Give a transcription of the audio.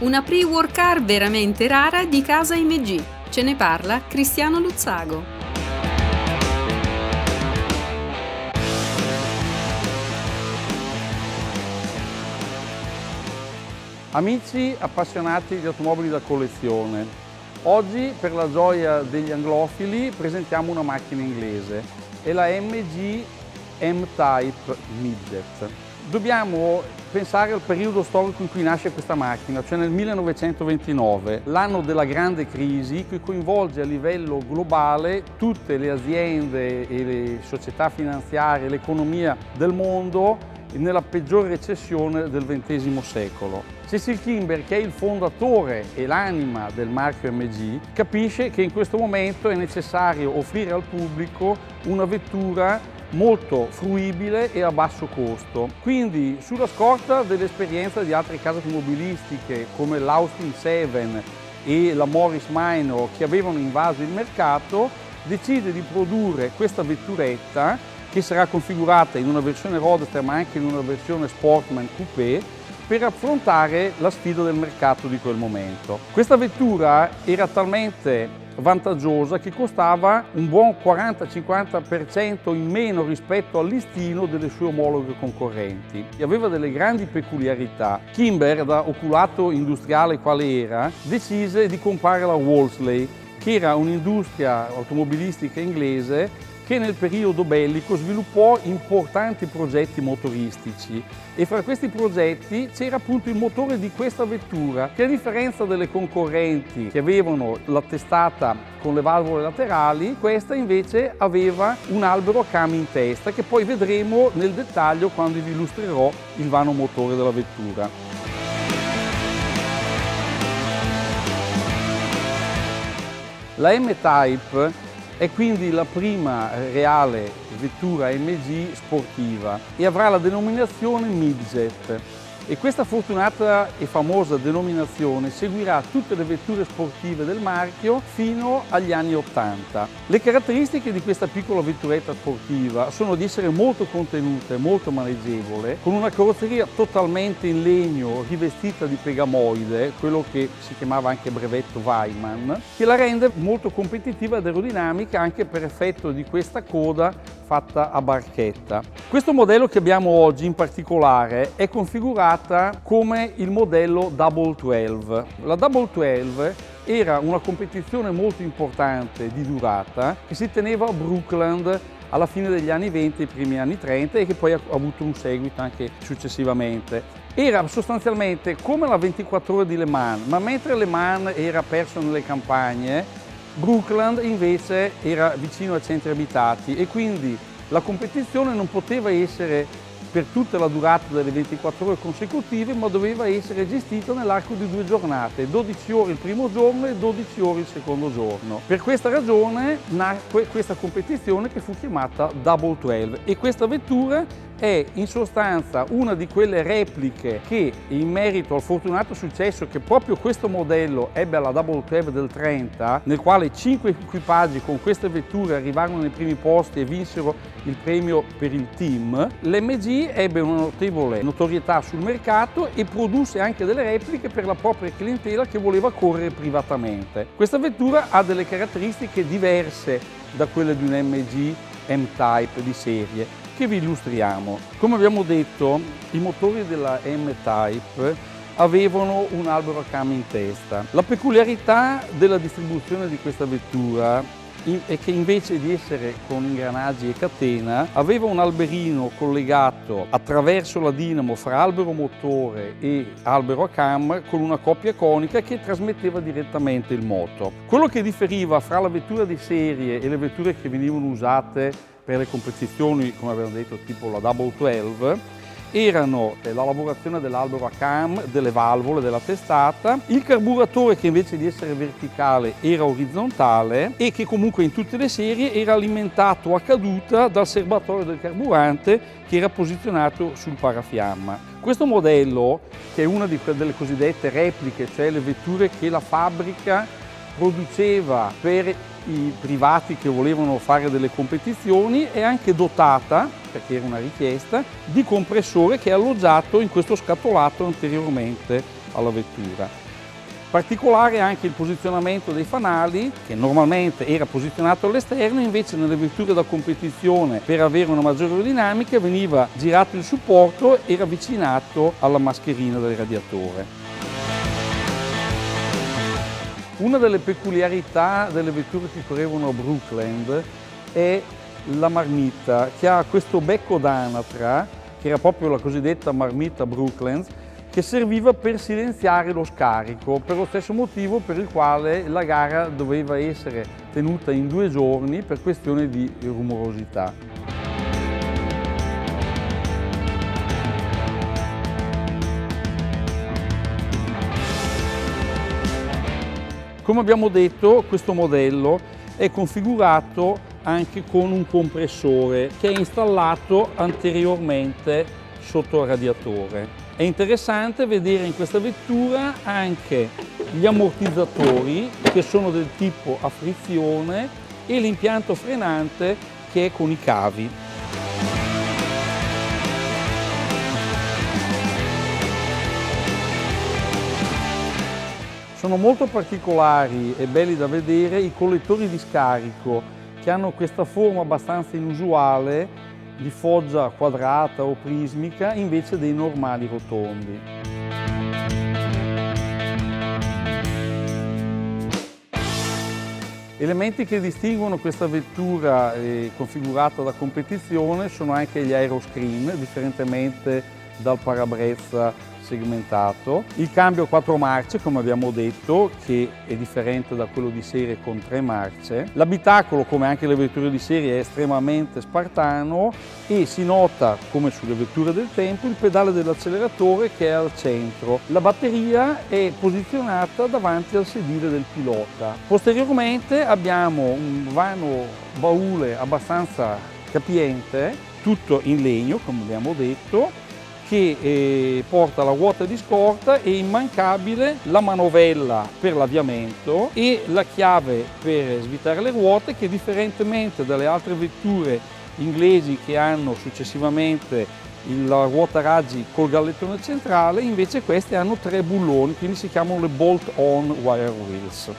Una pre-war car veramente rara di casa MG. Ce ne parla Cristiano Luzzago. Amici appassionati di automobili da collezione, oggi per la gioia degli anglofili presentiamo una macchina inglese, è la MG M-Type Midget. Dobbiamo pensare al periodo storico in cui nasce questa macchina, cioè nel 1929, l'anno della grande crisi che coinvolge a livello globale tutte le aziende e le società finanziarie, l'economia del mondo nella peggiore recessione del XX secolo. Cecil Kimber, che è il fondatore e l'anima del marchio MG, capisce che in questo momento è necessario offrire al pubblico una vettura molto fruibile e a basso costo. Quindi, sulla scorta dell'esperienza di altre case automobilistiche come l'Austin 7 e la Morris Minor che avevano invaso il mercato, decide di produrre questa vetturetta che sarà configurata in una versione roadster ma anche in una versione Sportman Coupé per affrontare la sfida del mercato di quel momento. Questa vettura era talmente vantaggiosa che costava un buon 40-50% in meno rispetto al listino delle sue omologhe concorrenti. E aveva delle grandi peculiarità. Kimber, da oculato industriale quale era, decise di comprare la Wolseley, che era un'industria automobilistica inglese che nel periodo bellico sviluppò importanti progetti motoristici e fra questi progetti c'era appunto il motore di questa vettura che, a differenza delle concorrenti che avevano la testata con le valvole laterali, questa invece aveva un albero a cami in testa che poi vedremo nel dettaglio quando vi illustrerò il vano motore della vettura. La M-Type è quindi la prima reale vettura MG sportiva e avrà la denominazione Midget. E questa fortunata e famosa denominazione seguirà tutte le vetture sportive del marchio fino agli anni 80. Le caratteristiche di questa piccola vetturetta sportiva sono di essere molto contenuta e molto maneggevole, con una carrozzeria totalmente in legno rivestita di pegamoide, quello che si chiamava anche brevetto Weimann, che la rende molto competitiva ed aerodinamica anche per effetto di questa coda fatta a barchetta. Questo modello che abbiamo oggi in particolare è configurata come il modello Double 12. La Double 12 era una competizione molto importante di durata che si teneva a Brookland alla fine degli anni 20 e primi anni 30 e che poi ha avuto un seguito anche successivamente. Era sostanzialmente come la 24 ore di Le Mans, ma mentre Le Mans era perso nelle campagne, Brookland invece era vicino ai centri abitati e quindi la competizione non poteva essere per tutta la durata delle 24 ore consecutive, ma doveva essere gestita nell'arco di 2 giornate, 12 ore il primo giorno e 12 ore il secondo giorno. Per questa ragione nacque questa competizione che fu chiamata Double 12 e questa vettura è in sostanza una di quelle repliche che, in merito al fortunato successo che proprio questo modello ebbe alla Double 12 del 30, nel quale 5 equipaggi con queste vetture arrivarono nei primi posti e vinsero il premio per il team, l'MG ebbe una notevole notorietà sul mercato e produsse anche delle repliche per la propria clientela che voleva correre privatamente. Questa vettura ha delle caratteristiche diverse da quelle di un MG M-Type di serie, che vi illustriamo. Come abbiamo detto, i motori della M-Type avevano un albero a cami in testa. La peculiarità della distribuzione di questa vettura è che invece di essere con ingranaggi e catena, aveva un alberino collegato attraverso la dinamo fra albero motore e albero a cam con una coppia conica che trasmetteva direttamente il moto. Quello che differiva fra la vettura di serie e le vetture che venivano usate per le competizioni, come abbiamo detto, tipo la Double 12, erano la lavorazione dell'albero a cam, delle valvole, della testata, il carburatore che invece di essere verticale era orizzontale e che comunque in tutte le serie era alimentato a caduta dal serbatoio del carburante che era posizionato sul parafiamma. Questo modello, che è una delle cosiddette repliche, cioè le vetture che la fabbrica produceva per i privati che volevano fare delle competizioni, è anche dotata, perché era una richiesta, di compressore che è alloggiato in questo scatolato anteriormente alla vettura. Particolare anche il posizionamento dei fanali, che normalmente era posizionato all'esterno, invece nelle vetture da competizione, per avere una maggiore aerodinamica, veniva girato il supporto e ravvicinato alla mascherina del radiatore. Una delle peculiarità delle vetture che correvano a Brookland è la marmitta, che ha questo becco d'anatra, che era proprio la cosiddetta marmitta Brookland, che serviva per silenziare lo scarico, per lo stesso motivo per il quale la gara doveva essere tenuta in 2 giorni per questione di rumorosità. Come abbiamo detto, questo modello è configurato anche con un compressore che è installato anteriormente sotto il radiatore. È interessante vedere in questa vettura anche gli ammortizzatori, che sono del tipo a frizione, e l'impianto frenante, che è con i cavi. Sono molto particolari e belli da vedere i collettori di scarico, che hanno questa forma abbastanza inusuale di foggia quadrata o prismica invece dei normali rotondi. Elementi che distinguono questa vettura configurata da competizione sono anche gli aeroscreen, differentemente dal parabrezza segmentato, il cambio a 4 marce, come abbiamo detto, che è differente da quello di serie con 3 marce. L'abitacolo, come anche le vetture di serie, è estremamente spartano e si nota, come sulle vetture del tempo, il pedale dell'acceleratore che è al centro. La batteria è posizionata davanti al sedile del pilota. Posteriormente abbiamo un vano baule abbastanza capiente, tutto in legno, come abbiamo detto, che porta la ruota di scorta e immancabile la manovella per l'avviamento e la chiave per svitare le ruote, che differentemente dalle altre vetture inglesi che hanno successivamente la ruota raggi col gallettone centrale, invece queste hanno 3 bulloni, quindi si chiamano le bolt-on wire wheels.